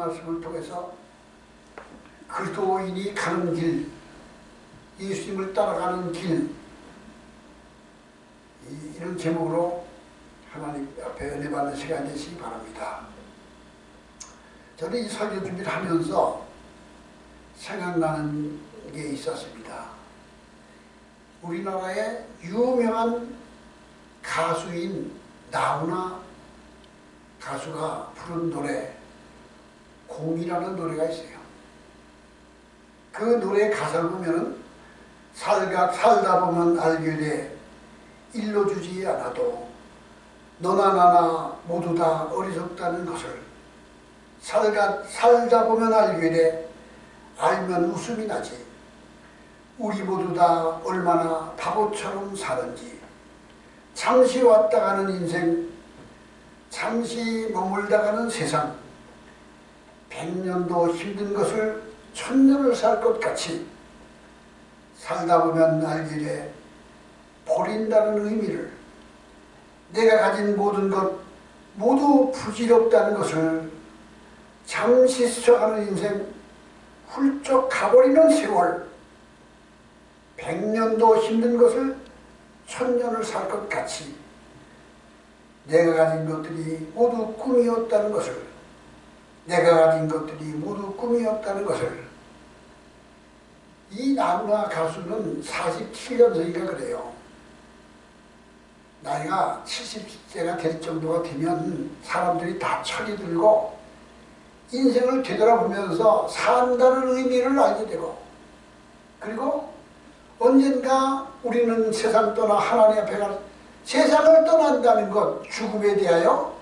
말씀을 통해서 그리스도인이 가는 길, 예수님을 따라가는 길, 이런 제목으로 하나님 앞에 은혜 받는 시간 되시기 바랍니다. 저는 이 설교 준비를 하면서 생각나는 게 있었습니다. 우리나라의 유명한 가수인 나훈아 가수가 부른 노래, 공이라는 노래가 있어요. 그 노래 가사를 보면은 살다 보면 알게 돼 일러주지 않아도 너나 나나 모두 다 어리석다는 것을 살다 보면 알게 돼 알면 웃음이 나지 우리 모두 다 얼마나 바보처럼 사는지 잠시 왔다 가는 인생 잠시 머물다 가는 세상 100년도 힘든 것을 1000년을 살 것 같이 살다 보면 알게 돼 버린다는 의미를 내가 가진 모든 것 모두 부질없다는 것을 잠시 스쳐가는 인생 훌쩍 가버리는 세월 100년도 힘든 것을 1000년을 살 것 같이 내가 가진 것들이 모두 꿈이었다는 것을 내가 가진 것들이 모두 꿈이었다는 것을 이 나훈아 가수는 47년생인가 그래요. 나이가 70세가 될 정도가 되면 사람들이 다 철이 들고 인생을 되돌아보면서 산다는 의미를 알게 되고 그리고 언젠가 우리는 세상 떠나 하나님 앞에 갈 세상을 떠난다는 것 죽음에 대하여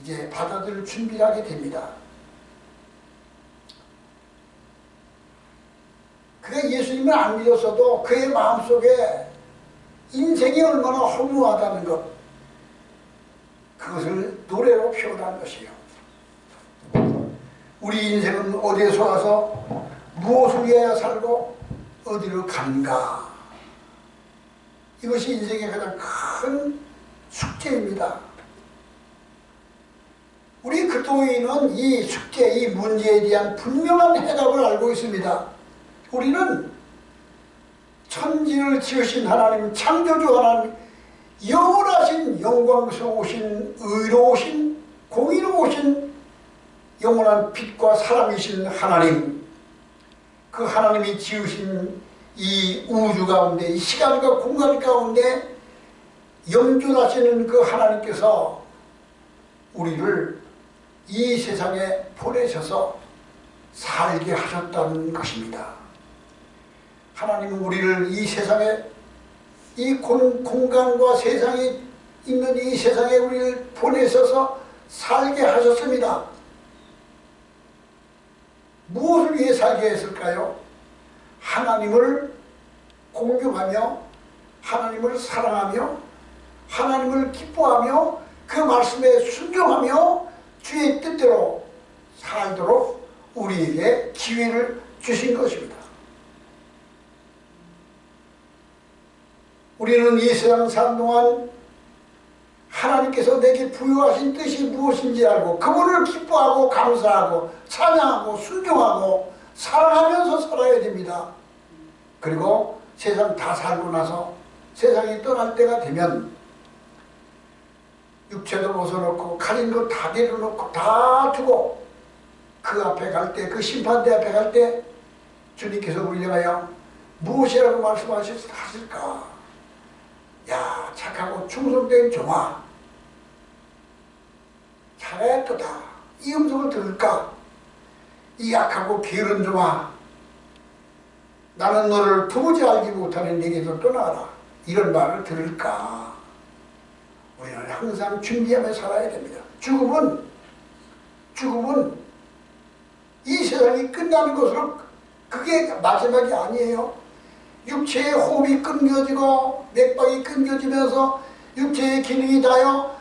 이제 받아들일 준비를 하게 됩니다. 그가 예수님을 안 믿었어도 그의 마음속에 인생이 얼마나 허무하다는 것 그것을 노래로 표현한 것이에요. 우리 인생은 어디에서 와서 무엇을 위하여 살고 어디로 가는가 이것이 인생의 가장 큰 숙제입니다. 우리 그리스도인은 이 숙제, 이 문제에 대한 분명한 해답을 알고 있습니다. 우리는 천지를 지으신 하나님, 창조주 하나님, 영원하신 영광스러우신 의로우신 공의로우신 영원한 빛과 사랑이신 하나님, 그 하나님이 지으신 이 우주 가운데 이 시간과 공간 가운데 영존하시는 그 하나님께서 우리를 이 세상에 보내셔서 살게 하셨다는 것입니다. 하나님은 우리를 이 세상에 이 공간과 세상에 있는 이 세상에 우리를 보내셔서 살게 하셨습니다. 무엇을 위해 살게 했을까요? 하나님을 공경하며 하나님을 사랑하며 하나님을 기뻐하며 그 말씀에 순종하며 주의 뜻대로 살도록 우리에게 기회를 주신 것입니다. 우리는 이 세상 사는 동안 하나님께서 내게 부여하신 뜻이 무엇인지 알고 그분을 기뻐하고 감사하고 찬양하고 순종하고 사랑하면서 살아야 됩니다. 그리고 세상 다 살고 나서 세상이 떠날 때가 되면 육체도 벗어놓고 가진 것 다 내려놓고 다 두고 그 앞에 갈 때, 그 심판대 앞에 갈 때 주님께서 우리를 향하여 무엇이라고 말씀하실까? 야, 착하고 충성된 종아, 잘했도다. 이 음성을 들을까? 이 약하고 게으른 종아, 나는 너를 도무지 알지 못하는 내게서 떠나가라. 이런 말을 들을까? 우리는 항상 준비하며 살아야 됩니다. 죽음은 이 세상이 끝나는 것으로 그게 마지막이 아니에요. 육체의 호흡이 끊겨지고 맥박이 끊겨지면서 육체의 기능이 다요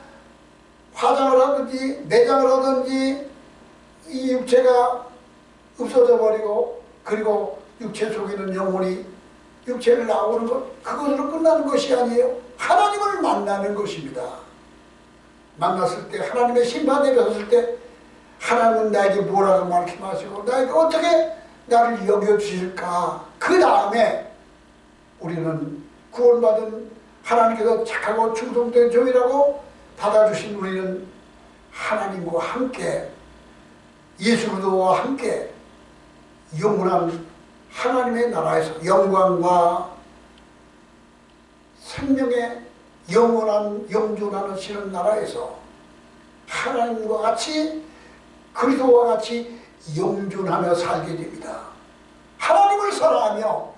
화장을 하든지 매장을 하든지 이 육체가 없어져 버리고 그리고 육체 속에 있는 영혼이 육체를 나오는 것 그것으로 끝나는 것이 아니에요. 하나님을 만나는 것입니다. 만났을 때 하나님의 심판에 섰을 때 하나님은 나에게 뭐라고 말씀하시고 나에게 어떻게 나를 여겨주실까. 그 다음에 우리는 구원받은 하나님께서 착하고 충성된 종이라고 받아주신 우리는 하나님과 함께 예수 그리스도와 함께 영원한 하나님의 나라에서 영광과 생명의 영원한 영존하시는 나라에서 하나님과 같이 그리스도와 같이 영존하며 살게 됩니다. 하나님을 사랑하며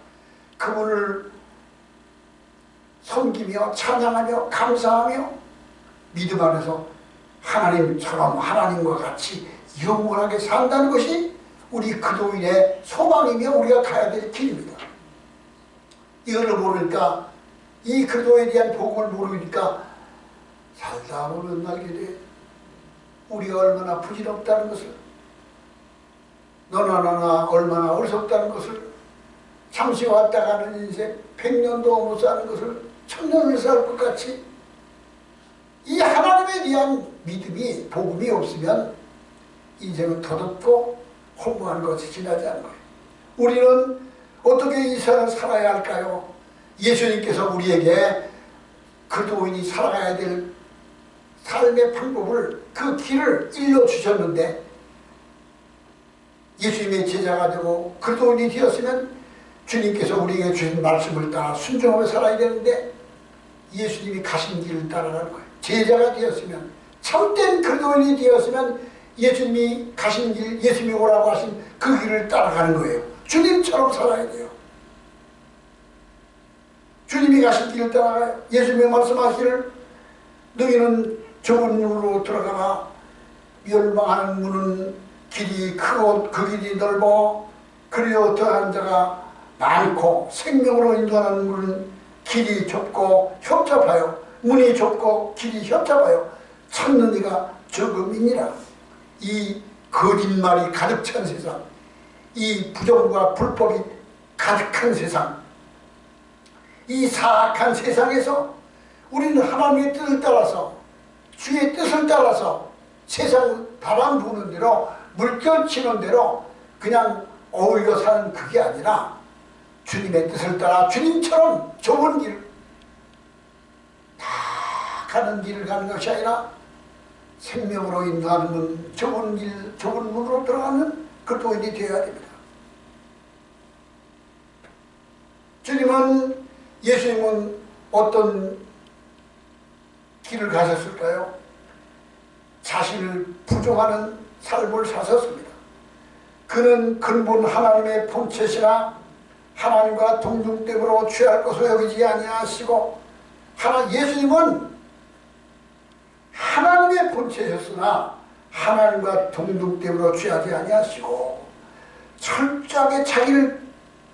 그분을 섬기며 찬양하며 감사하며 믿음 안에서 하나님처럼 하나님과 같이 영원하게 산다는 것이 우리 그리스도인의 소망이며 우리가 가야 될 길입니다. 이거를 모르니까 이 그리스도에 대한 복음을 모르니까 살다 보면 알게 돼. 우리가 얼마나 부질없다는 것을, 너나 나나 얼마나 어리석다는 것을, 잠시 왔다 가는 인생 100년도 못 사는 것을 1000년을 살 것 같이 이 하나님에 대한 믿음이 복음이 없으면 인생은 더덥고 허무한 것이 지나지 않는 거예요. 우리는 어떻게 이 세상을 살아야 할까요? 예수님께서 우리에게 그리스도인이 살아가야 될 삶의 방법을, 그 길을 일러주셨는데 예수님의 제자가 되고 그리스도인이 되었으면 주님께서 우리에게 주신 말씀을 따라 순종하며 살아야 되는데 예수님이 가신 길을 따라가는 거예요. 제자가 되었으면, 참된 그리스도인이 되었으면 예수님이 가신 길, 예수님이 오라고 하신 그 길을 따라가는 거예요. 주님처럼 살아야 돼요. 주님이 가신 길을 따라가요. 예수님이 말씀하시기를 너희는 좁은 문으로 들어가라. 멸망하는 문은 길이 크고 그 길이 넓어 그리어 더한 자가 많고 생명으로 인도하는 문은 길이 좁고 협잡하여 문이 좁고 길이 협잡하여 찾는 이가 적음이니라. 이 거짓말이 가득 찬 세상, 이 부정과 불법이 가득한 세상, 이 사악한 세상에서 우리는 하나님의 뜻을 따라서, 주의 뜻을 따라서 세상 바람 부는 대로 물결 치는 대로 그냥 어울려 사는 그게 아니라 주님의 뜻을 따라 주님처럼 좁은 길, 다 가는 길을 가는 것이 아니라 생명으로 인도하는 문, 좁은 길, 좁은 문으로 들어가는 그리스도인이 되어야 됩니다. 주님은, 예수님은 어떤 길을 가셨을까요? 자신을 부정하는 삶을 사셨습니다. 그는 근본 하나님의 본체시나 하나님과 동등됨으로 취할 것을 여기지 아니하시고, 예수님은 하나님의 본체셨으나 하나님과 동등됨으로 취하지 아니하시고 철저하게 자기를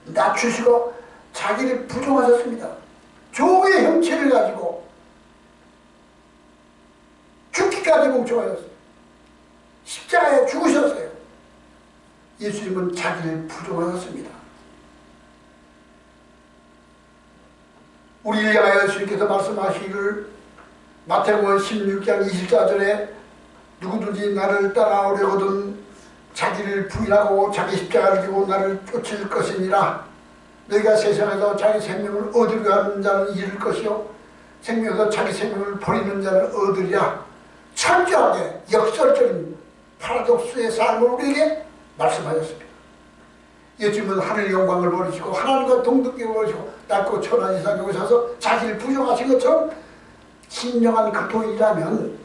낮추시고 자기를 부정하셨습니다. 종의 형체를 가지고 죽기까지 멍청하셨어요. 십자가에 죽으셨어요. 예수님은 자기를 부정하셨습니다. 우리를 향하여 예수님께서 말씀하시기를 마태복음 16장 24절에 누구든지 나를 따라오려거든 자기를 부인하고 자기 십자가를 지고 나를 쫓을 것이니라. 너희가 세상에서 자기 생명을 얻으려 하는 자는 잃을 것이요 생명에서 자기 생명을 버리는 자는 얻으리라. 철저하게 역설적인 파라독스의 삶을 우리에게 말씀하셨습니다. 예수님은 하늘의 영광을 버리시고 하나님과 동등함을 버리시고 낮고 천한 이상에 오셔서 자기를 부정하신 것처럼 진정한 그리스도인이라면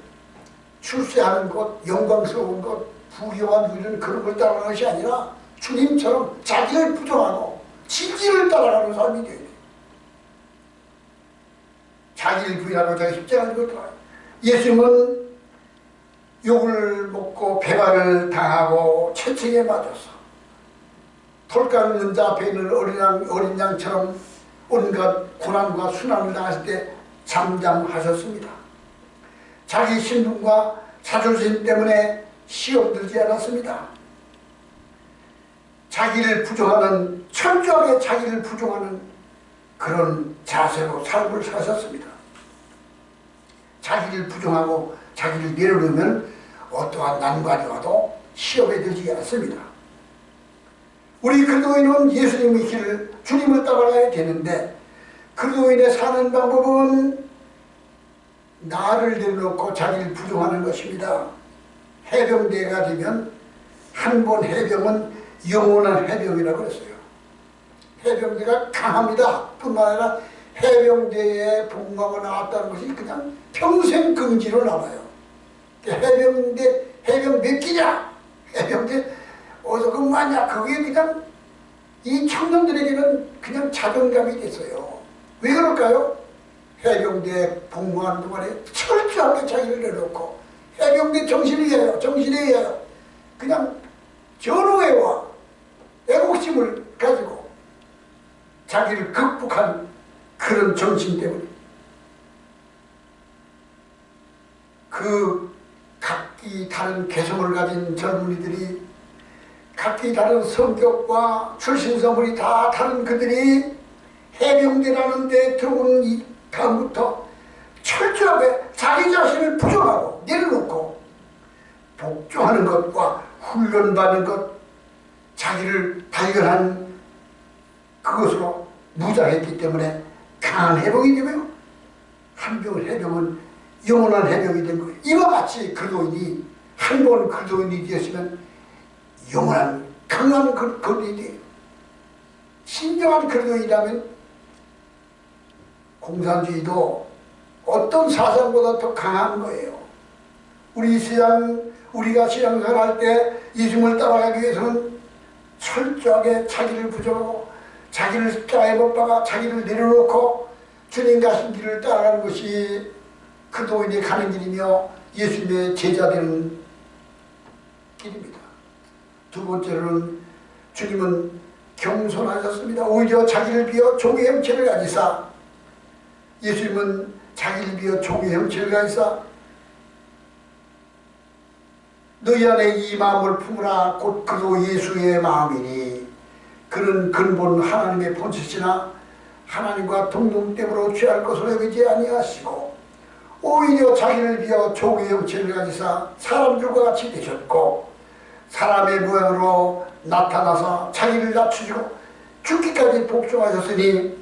출세하는 것, 영광스러운 것, 부귀와 누리는 그런 걸 따라가는 것이 아니라 주님처럼 자기를 부정하고 진리를 따라가는 삶이 되어야 돼요. 자기를 부인하고 자기 십자가를 지고 따라가요. 예수님은 욕을 먹고 배반을 당하고 채찍에 맞았어. 돌 깎는 자 앞에 있는 어린 양처럼 온갖 고난과 순환을 당하실 때 잠잠하셨습니다. 자기 신분과 자존심 때문에 시험들지 않았습니다. 자기를 부정하는, 철저하게 자기를 부정하는 그런 자세로 삶을 사셨습니다. 자기를 부정하고 자기를 내려놓으면 어떠한 난관이 와도 시험에 들지 않습니다. 우리 그리스도인은 예수님의 길을 주님을 따라가야 되는데 그리스도인의 사는 방법은 나를 내려놓고 자기를 부정하는 것입니다. 해병대가 되면 한 번 해병은 영원한 해병이라고 그랬어요. 해병대가 강합니다. 뿐만 아니라 해병대에 복무하고 나왔다는 것이 그냥 평생 긍지로 남아요. 해병 몇 기냐? 해병대 어디서 근무하냐? 그게 그냥 이 청년들에게는 그냥 자존감이 됐어요. 왜 그럴까요? 해병대 복무하는 동안에 철저하게 자기를 내놓고 해병대 정신이에요. 그냥 전우애와 애국심을 가지고 자기를 극복한 그런 정신 때문에 그 각기 다른 개성을 가진 젊은이들이 각기 다른 성격과 출신성분이 다 다른 그들이 해병대라는 데 들어온 이 다음부터 철저하게 자기 자신을 부정하고 내려놓고 복종하는 것과 훈련받는 것, 자기를 발견한 그것으로 무장했기 때문에 강한 해병이 되며 한병 해병은 영원한 해병이 된 거예요. 이와 같이 그리스도인이 한 번 그리스도인이 되었으면 영원한 강한 그리스도인이 돼요. 진정한 그리스도인이라면 공산주의도 어떤 사상보다 더 강한 거예요. 우리가 신앙생활 할 때 예수님을 따라가기 위해서는 철저하게 자기를 부정하고 자기를 십자가에 못 박아 자기를 내려놓고 주님 가신 길을 따라가는 것이 그리스도인이 가는 길이며 예수님의 제자 되는 길입니다. 두 번째로는 주님은 겸손하셨습니다. 오히려 자기를 비워 종의 형체를 가지사, 예수님은 자기를 비워 종의 형체를 가지사 너희 안에 이 마음을 품으라 곧 그도 예수의 마음이니 그는 근본 하나님의 본체시나 하나님과 동등됨으로 취할 것으로 여기지 아니하시고 오히려 자기를 비워 종의 형체를 가지사 사람들과 같이 되셨고 사람의 모양으로 나타나서 자기를 낮추시고 죽기까지 복종하셨으니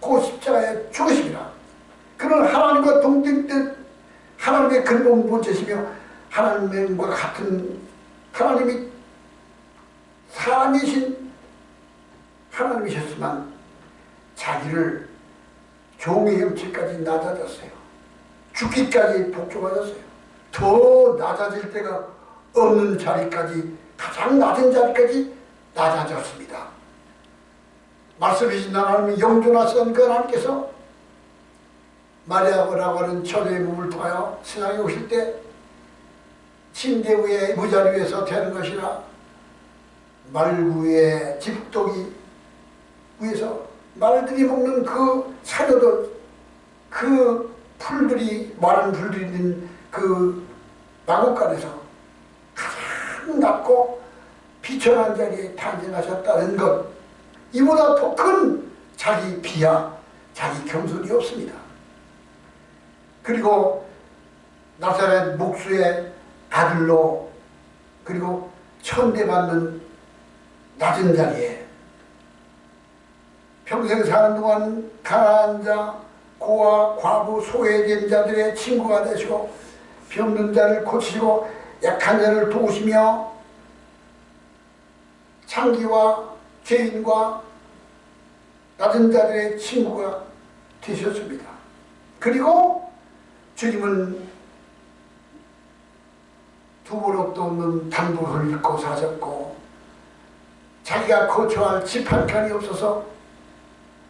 곧 십자가에 죽으십니다. 그는 하나님과 동등된 하나님의 근본 본체시며 하나님과 같은 하나님이 사람이신 하나님이셨지만 자기를 종의 형체까지 낮아졌어요. 죽기까지 복종하셨어요. 더 낮아질 때가 없는 자리까지, 가장 낮은 자리까지 낮아졌습니다. 말씀이신 하나님이 영존하시던 그 하나님께서 마리아라고 하는 처녀의 몸을 통하여 세상에 오실 때 침대 위에 무자리 위에서 태는 것이라 말구의 집독이 위에서 말들이 먹는 그 사료들, 그 풀들이, 마른 풀들이 있는 그 마곡간에서 가장 낮고 비천한 자리에 탄생하셨다는 것, 이보다 더 큰 자기 비하, 자기 겸손이 없습니다. 그리고 나사렛 목수의 아들로, 그리고 천대받는 낮은 자리에 평생 사는 동안 가난한 자, 고아, 과부, 소외된 자들의 친구가 되시고 병든 자를 고치시고 약한 자를 도우시며 창기와 죄인과 낮은 자들의 친구가 되셨습니다. 그리고 주님은 두 번 옷도 없는 단복을 입고 사셨고 자기가 거처할 집 한 칸이 없어서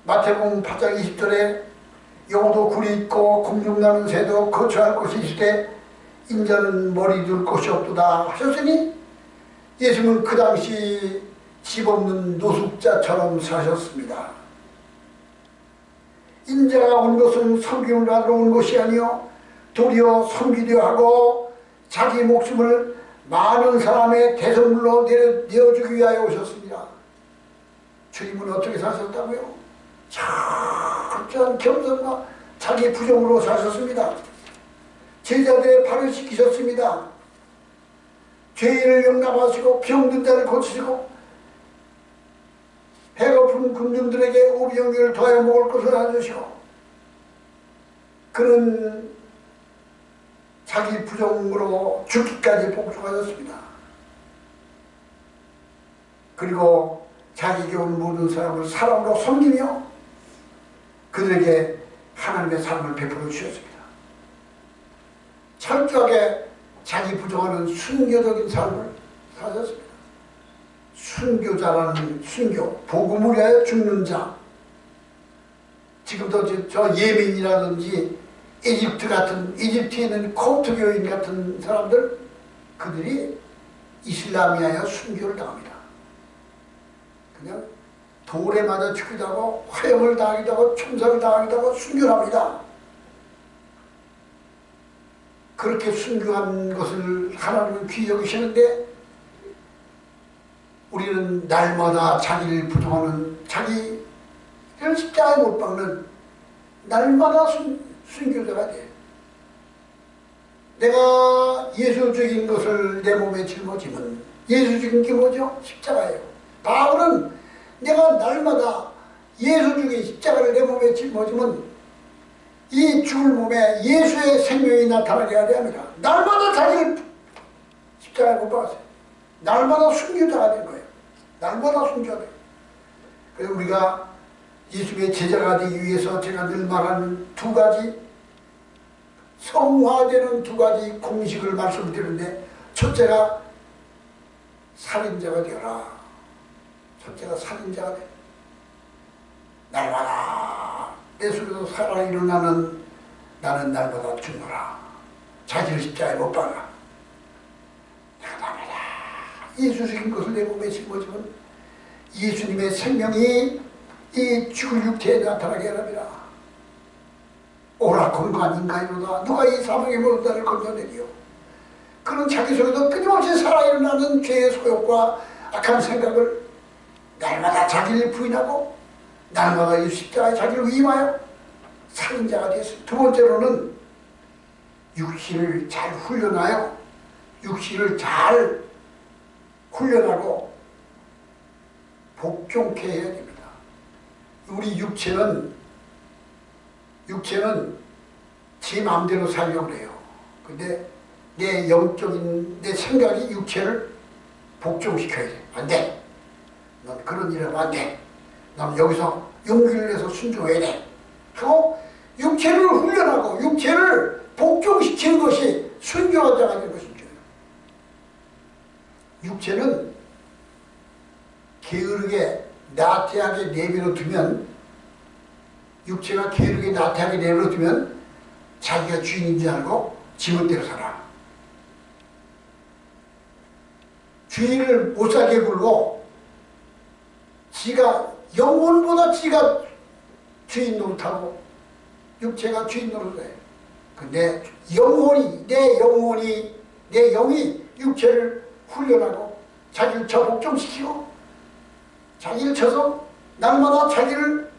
마태복음 8장 20절에 여우도 굴이 있고 공중나는 새도 거처할 곳이 있을 때 인자는 머리 둘 곳이 없도다 하셨으니 예수님은 그 당시 집 없는 노숙자처럼 사셨습니다. 인자가 온 것은 섬김을 하러 온 것이 아니요 도리어 섬기려 하고 자기 목숨을 많은 사람의 대성물로 내어주기 위하여 오셨습니다. 주님은 어떻게 사셨다고요? 철저한 겸손과 자기 부정으로 사셨습니다. 제자들의 발을 씻기셨습니다. 죄인을 용납하시고 병든 자를 고치시고 배고픈 군중들에게 오병이어를 더하여 먹을 것을 놔주시고 그는 자기 부정으로 죽기까지 복종하였습니다. 그리고 자기에게 온 모든 사람을 사랑으로 섬기며 그들에게 하나님의 삶을 베풀어 주셨습니다. 철저하게 자기 부정하는 순교적인 삶을 사셨습니다. 순교자라는 순교, 복음을 위하여 죽는 자. 지금도 저 예멘이라든지 이집트에 있는 코프트교인 같은 사람들, 그들이 이슬람에 하여 순교를 당합니다. 그냥 돌에 맞아 죽기도 하고 화형을 당하기도 하고 총살을 당하기도 하고 순교를 합니다. 그렇게 순교한 것을 하나님은 귀히 여기시는데 우리는 날마다 자기를 부정하는, 자기를 십자가에 못 박는 날마다 순교자가 돼. 내가 예수 죽인 것을 내 몸에 짊어지면 예수 죽인 게 뭐죠? 십자가예요. 바울은 내가 날마다 예수 죽인 십자가를 내 몸에 짊어지면 이 죽을 몸에 예수의 생명이 나타나게 하려 합니다. 날마다 자기를 십자가에 못 박았어요. 날마다 순교자가 된 거예요. 날마다 순교자. 그래서 우리가 예수의 제자가 되기 위해서 제가 늘 말하는 두 가지, 성화되는 두 가지 공식을 말씀드리는데, 첫째가 살인자가 되어라. 첫째가 살인자가 돼. 날마다 내 속에서 살아 일어나는 나는 날마다 죽노라. 자기를 십자가에 못 박아. 내가 날마다 예수 죽인 것을 내 몸에 짊어지면 예수님의 생명이 이 죽을 육체에 나타나게 하랍니다. 오라 건강인가이로다. 누가 이 사망의 모든 나를 건져내리요. 그는 자기 속에서 끊임없이 살아 일어나는 죄의 소욕과 악한 생각을 날마다 자기를 부인하고 날마다 이 십자가에 자기를 위임하여 살인자가 되었습니다. 두 번째로는 육신을 잘 훈련하여 육신을 잘 훈련하고 복종케 해야 됩니다. 우리 육체는 제 마음대로 살려고 해요. 근데 내 영적인 내 생각이 육체를 복종시켜야 돼. 안 돼. 넌 그런 일 하면 안 돼. 넌 여기서 용기를 내서 순종해야 돼. 하고 육체를 훈련하고 육체를 복종시키는 것이 순종한 자가 되는 것이죠. 육체는 게으르게 나태하게 내버려 두면, 육체가 게으르게 나태하게 내버려 두면 자기가 주인인 줄 알고 지멋대로 살아. 주인을 못 살게 굴고 지가 영혼보다 지가 주인 노릇하고 육체가 주인 노릇해. 근데 내 영이 육체를 훈련하고 자기를 복종시키고 자기를 쳐서 날마다 자기를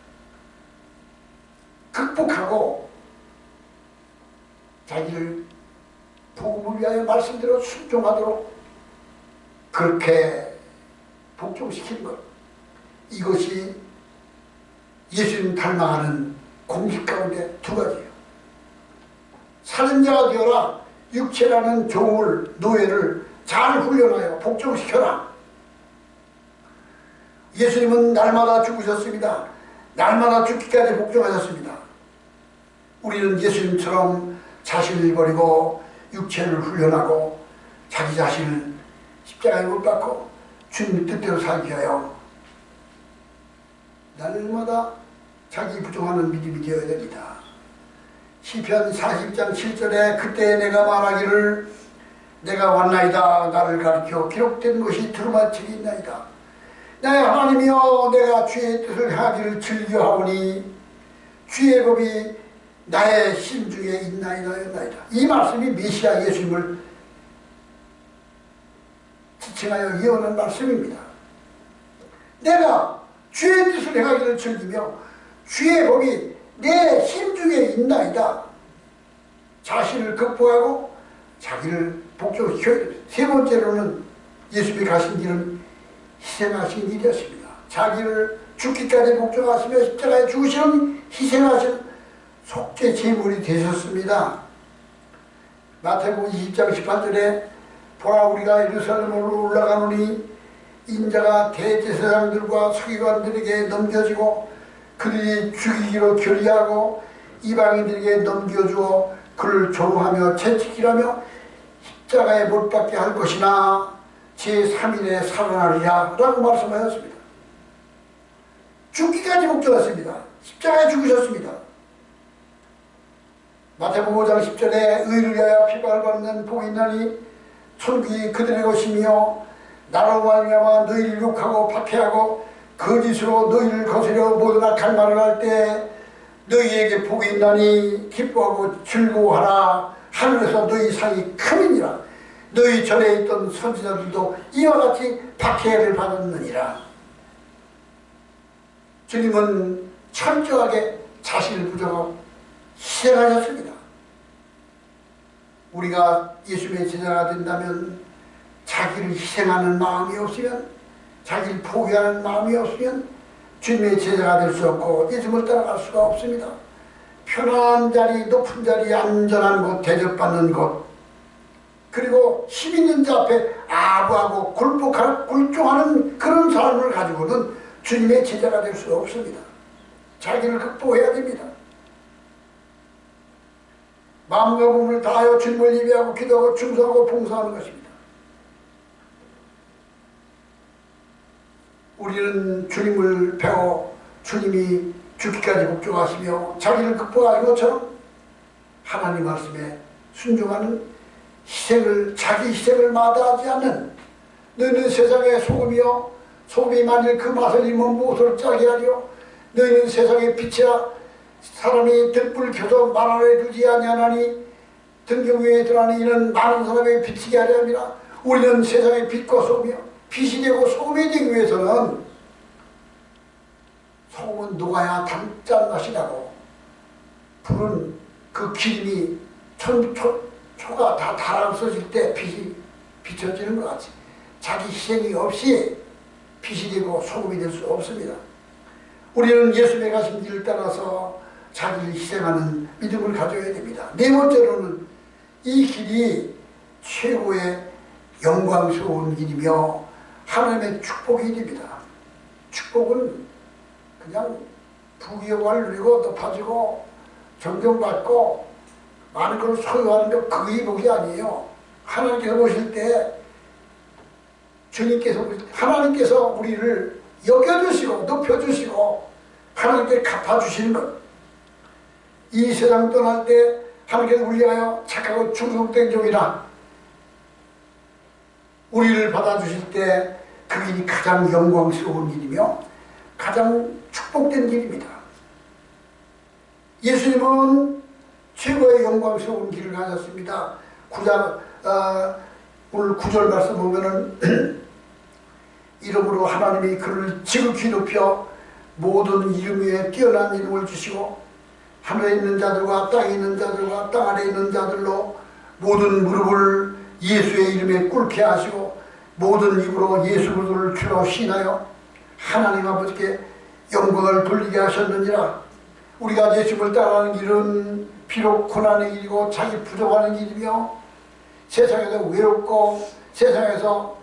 극복하고 자기를 복음을 위하여 말씀대로 순종하도록 그렇게 복종시키는 것, 이것이 예수님 닮아가는 공식 가운데 두 가지예요. 살인자가 되어라. 육체라는 종을, 노예를 잘 훈련하여 복종시켜라. 예수님은 날마다 죽으셨습니다. 날마다 죽기까지 복종하셨습니다. 우리는 예수님처럼 자신을 버리고 육체를 훈련하고 자기 자신을 십자가에 못 박고 주님 뜻대로 살기 위하여 날마다 자기 부정하는 믿음이 되어야 됩니다. 시편 40장 7절에 그때 내가 말하기를 내가 왔나이다. 나를 가르쳐 기록된 것이 두루마침이 있나이다. 내 하나님이여, 내가 주의 뜻을 하기를 즐겨하오니 주의 법이 나의 심중에 있나이다. 이 말씀이 메시아 예수님을 지칭하여 예언한 말씀입니다. 내가 주의 뜻을 행하기를 즐기며 주의 법이 내 심중에 있나이다. 자신을 극복하고 자기를 복종, 세 번째로는 예수님이 가신 길은 희생하신 길이었습니다. 자기를 죽기까지 복종하시며 십자가에 죽으시는 희생하신 속죄 제물이 되셨습니다. 마태복음 20장 18절에 보라 우리가 예루살렘으로 올라가노니 인자가 대제사장들과 서기관들에게 넘겨지고 그들이 죽이기로 결의하고 이방인들에게 넘겨주어 그를 조롱하며 채찍질하며 십자가에 못 박게 할 것이나 제3일에 살아나리라 라고 말씀하셨습니다. 죽기까지 복종하셨습니다. 십자가에 죽으셨습니다. 마태복음 5장 10절에 의를 위하여 비방을 받는 복이 있나니 천국이 그들의 것이며 나로 말미암아 너희를 욕하고 박해하고 거짓으로 너희를 거스려 모든 악한 말을 할 때 너희에게 복이 있나니 기뻐하고 즐거워하라. 하늘에서 너희 상이 크니라. 너희 전에 있던 선지자들도 이와 같이 박해를 받았느니라. 주님은 철저하게 자신을 부정하고 희생하셨습니다. 우리가 예수님의 제자가 된다면 자기를 희생하는 마음이 없으면, 자기를 포기하는 마음이 없으면 주님의 제자가 될 수 없고 예수님을 따라갈 수가 없습니다. 편안한 자리, 높은 자리, 안전한 곳, 대접받는 곳, 그리고 힘 있는 자 앞에 아부하고 굴종하는 그런 삶을 가지고는 주님의 제자가 될 수 없습니다. 자기를 극복해야 됩니다. 마음과 몸을 다하여 주님을 예배하고 기도하고 충성하고 봉사하는 것입니다. 우리는 주님을 배워 주님이 죽기까지 복종하시며 자기를 극복하신 것처럼 하나님 말씀에 순종하는 희생을, 자기 희생을 마다하지 않는, 너희는 세상의 소금이요 소금이 만일 그 맛을 잃으면 무엇을 짜게 하리요. 너희는 세상의 빛이야 사람이 들불 켜서 말 안에 두지 아니하나니 등경 위에 들어가니 이는 많은 사람에게 비치게 하려 함이라. 우리는 세상의 빛과 소금이요. 빛이 되고 소금이 되기 위해서는 소금은 녹아야 단짠 맛이 나고 불은 그 기름이 초가 다 달아없어질 때 빛이 비춰지는 것 같이 자기 희생이 없이 빛이 되고 소금이 될 수 없습니다. 우리는 예수님의 가신 길을 따라서 자기를 희생하는 믿음을 가져야 됩니다. 네 번째로는 이 길이 최고의 영광스러운 길이며 하나님의 축복의 길입니다. 축복은 그냥 부귀영화를 누리고 높아지고 존경받고 많은 걸 소유하는 것, 그게 복이 아니에요. 하나님께서 보실 때 주님께서, 하나님께서 우리를 여겨주시고 높여주시고 하나님께 갚아주시는 것, 이 세상 떠날 때 하나님께서 우리 위하여 착하고 충성된 종이라 우리를 받아주실 때 그 길이 가장 영광스러운 길이며 가장 축복된 길입니다. 예수님은 최고의 영광스러운 길을 가졌습니다. 오늘 9절 말씀 보면은 이름으로 하나님이 그를 지극히 높여 모든 이름 위에 뛰어난 이름을 주시고 하늘에 있는 자들과 땅에 있는 자들과 땅 아래에 있는 자들로 모든 무릎을 예수의 이름에 꿇게 하시고 모든 입으로 예수 그리스도를 주로 신하여 하나님 아버지께 영광을 돌리게 하셨느니라. 우리가 예수를 따라가는 길은 비록 고난의 길이고 자기 부족하는 길이며 세상에서 외롭고 세상에서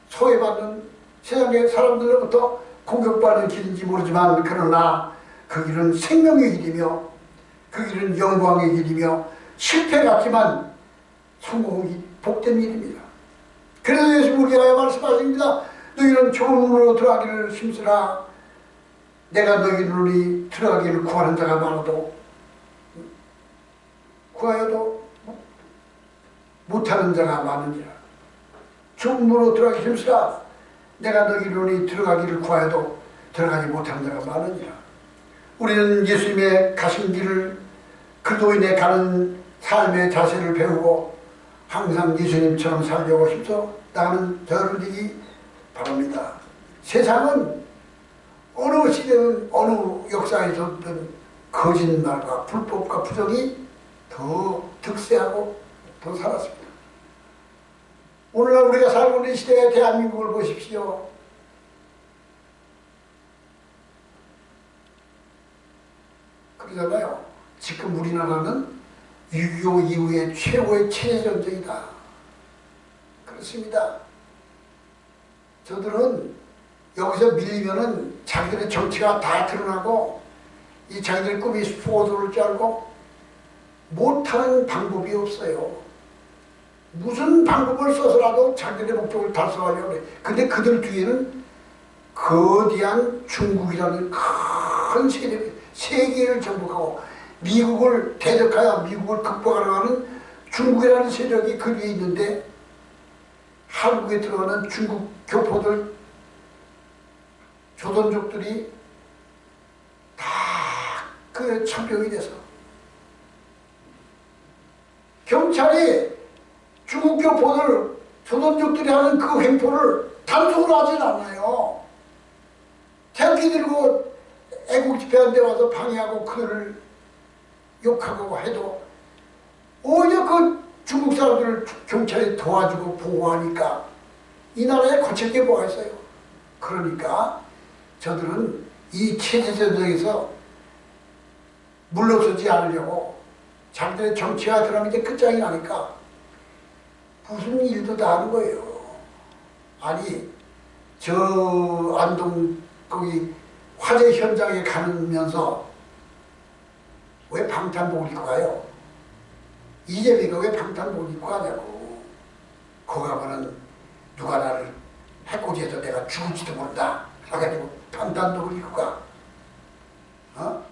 소외받는 세상의 사람들로부터 공격받는 길인지 모르지만 그러나 그 길은 생명의 길이며 그 길은 영광의 길이며 실패 같지만 성공이 복된 길입니다. 그래서 예수님 우리가 말씀하십니다. 너희는 좋은 눈으로 들어가기를 힘쓰라. 내가 너희 눈이 들어가기를 구하는 자가 많아도 구하여도 못하는 자가 많으니라. 좋은 눈으로 들어가기 힘쓰라. 내가 너희 눈이 들어가기를 구하여도 들어가지 못하는 자가 많으니라. 우리는 예수님의 가신 길을 그리스도인의 가는 삶의 자세를 배우고 항상 예수님처럼 살려고 힘써 나가는 저를 되기 바랍니다. 세상은 어느 시대든 어느 역사에서든 거짓말과 불법과 부정이 더 득세하고 더 살았습니다. 오늘날 우리가 살고 있는 시대의 대한민국을 보십시오. 그러잖아요. 지금 우리나라는 6.25 이후에 최고의 체제전쟁이다. 그렇습니다. 저들은 여기서 밀리면은 자기들의 정치가 다 드러나고 이 자기들 꿈이 포도를 짜고 못하는 방법이 없어요. 무슨 방법을 써서라도 자기들의 목적을 달성하려고 그래. 근데 그들 뒤에는 거대한 중국이라는 큰 세력이 세계를 정복하고 미국을 대적하여 미국을 극복하려 하는 중국이라는 세력이 그 위에 있는데 한국에 들어가는 중국 교포들 조선족들이 다 그 참병이 돼서 경찰이 중국 교포들 조선족들이 하는 그 횡포를 단속을 하진 않아요. 태극기 들고 애국 집회한 데 와서 방해하고 그들을 욕하고 해도 오히려 그 중국 사람들을 경찰이 도와주고 보호하니까 이 나라에 거칠 게 뭐가 있어요. 그러니까 저들은 이 체제전쟁에서 물러서지 않으려고 자기들의 정치가 들어가면 이제 끝장이 나니까 무슨 일도 다 하는 거예요. 아니 저 안동 거기 화재 현장에 가면서 왜 방탄복을 입고 가요? 이재명이가 왜 방탄복을 입고 가냐고. 거기 가면은 누가 나를 해코지해서 내가 죽을지도 모른다 해가지고 방탄복을 입고 가. 어?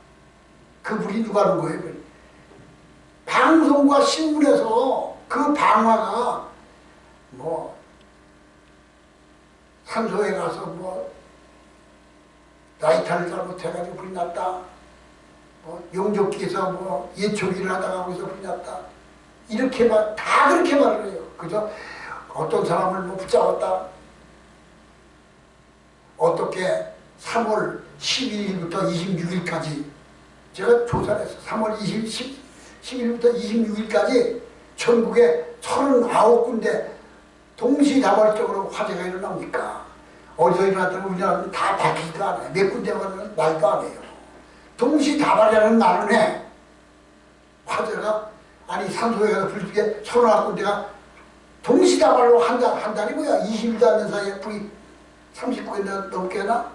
그분이 누가 하는 거예요? 방송과 신문에서 그 방화가 뭐 산소에 가서 뭐 라이터를 잘못해가지고 불이 났다. 용접기에서 뭐 예초기를 하다가 거기서 불이 났다. 이렇게만 다 그렇게 말을 해요. 그죠? 어떤 사람을 뭐 붙잡았다. 어떻게 3월 12일부터 26일까지 제가 조사를 했어요. 3월 10일부터 26일까지 전국에 39군데 동시다발적으로 화재가 일어납니까? 어디서 일어났다는 우리나라는 다 밝히지도 않아요. 몇 군데만 말도 안 해요. 동시다발이라는 말은 해. 화재가 아니 산소에 가서 불빛에 39군데가 동시다발로 한다니 뭐야. 20일도 안 된 사이에 불이 39군데 넘게 하나?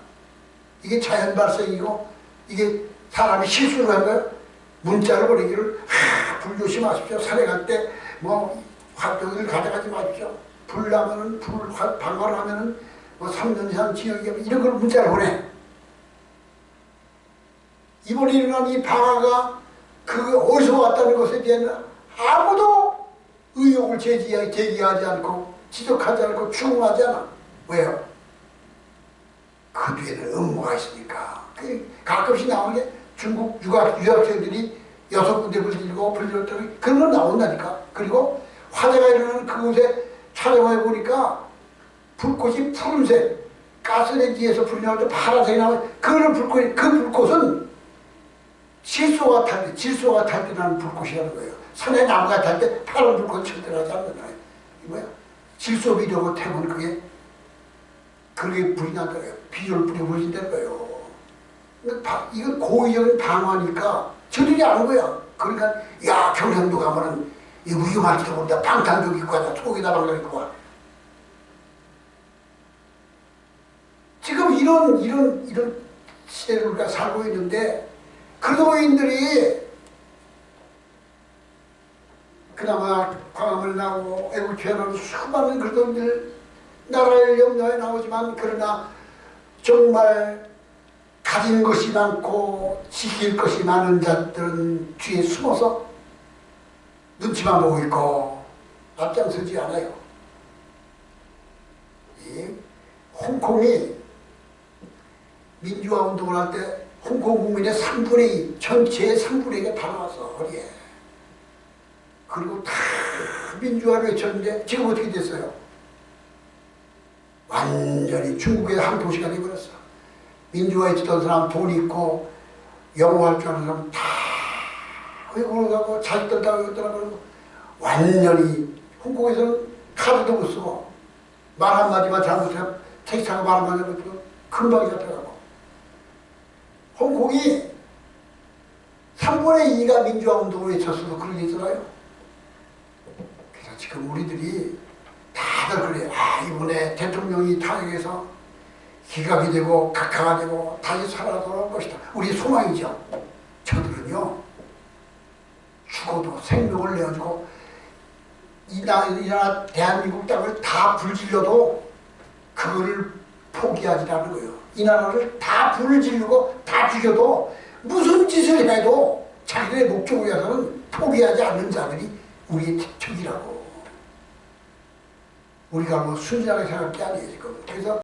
이게 자연 발생이고 이게 사람이 실수를 한 거예요. 문자를 보내기를 불 조심하십시오. 산에 갈 때 뭐 화병을 가져가지 마십시오. 불 나면은 방화를 하면은 뭐 3년 이상 지역이 이런 걸 문자를 보내. 이번에 일어난 이 방화가 그 어디서 왔다는 것에 대한 아무도 의혹을 제기하지 않고 지적하지 않고 추궁하지 않아. 왜요? 그 뒤에는 음모가 있으니까. 가끔씩 나오는 게 중국 유학생들이 6군데 불리고 불렸더니 그런 건 나온다니까. 그리고 화재가 일어나는 그곳에 촬영해 보니까 불꽃이 푸른색, 가스레인지에서 불이 나올 때 파란색이 나오면 그 불꽃은 질소가 탈 때 나는 불꽃이라는 거예요. 산에 나무가 탈 때 파란 불꽃이 쳐들어가지 않는 거예요. 이 뭐야? 질소 비료고 태우면 그게 불이 난다는 거예요. 비료를 뿌리고 불린다는 거예요. 이건 고의적인 방화니까 저들이 아는 거야. 그러니까 야 경상도 가면은 이 위험할지도 모른다. 방탄복 입고 가자. 속에다 방탄 입고 가. 지금 이런 시대를 우리가 살고 있는데 그리스도인들이 그나마 광화문에 나오고 애국회하는 수많은 그리스도인들 나라를 염려해 나오지만 그러나 정말 가진 것이 많고 지킬 것이 많은 자들은 뒤에 숨어서 눈치만 보고 있고 앞장서지 않아요. 이 홍콩이 민주화 운동을 할 때 홍콩 국민의 3분의 2, 전체의 3분의 2가 다 나왔어, 거기에. 그리고 다 민주화를 외쳤는데 지금 어떻게 됐어요? 완전히 중국의 한 도시가 되어버렸어. 민주화에 있던 사람, 돈 있고 영어할 줄 아는 사람 다 외국으로 가고 자식들 다 외국으로 가고 완전히 홍콩에서는 카드도 못 쓰고 말 한마디만 잘못하면 택시타고 말 한마디 못하면 금방 잡혀가고. 홍콩이 3분의 2가 민주화운동을 외쳤어도 그런 게 있잖아요. 그래서 지금 우리들이 다들 그래. 이번에 대통령이 타격해서 기각이 되고 각하가 되고 다시 살아돌아올 것이다. 우리 소망이죠. 저들은요, 죽어도 생명을 내어주고 이 나라 대한민국 땅을 다 불질러도 그거를 포기하지 않는 거예요. 이 나라를 다 불질르고 다 죽여도 무슨 짓을 해도 자기네 목적을 위해서는 포기하지 않는 자들이 우리의 특징이라고. 우리가 뭐 순진하게 생각할 게 아니에요 지금. 그래서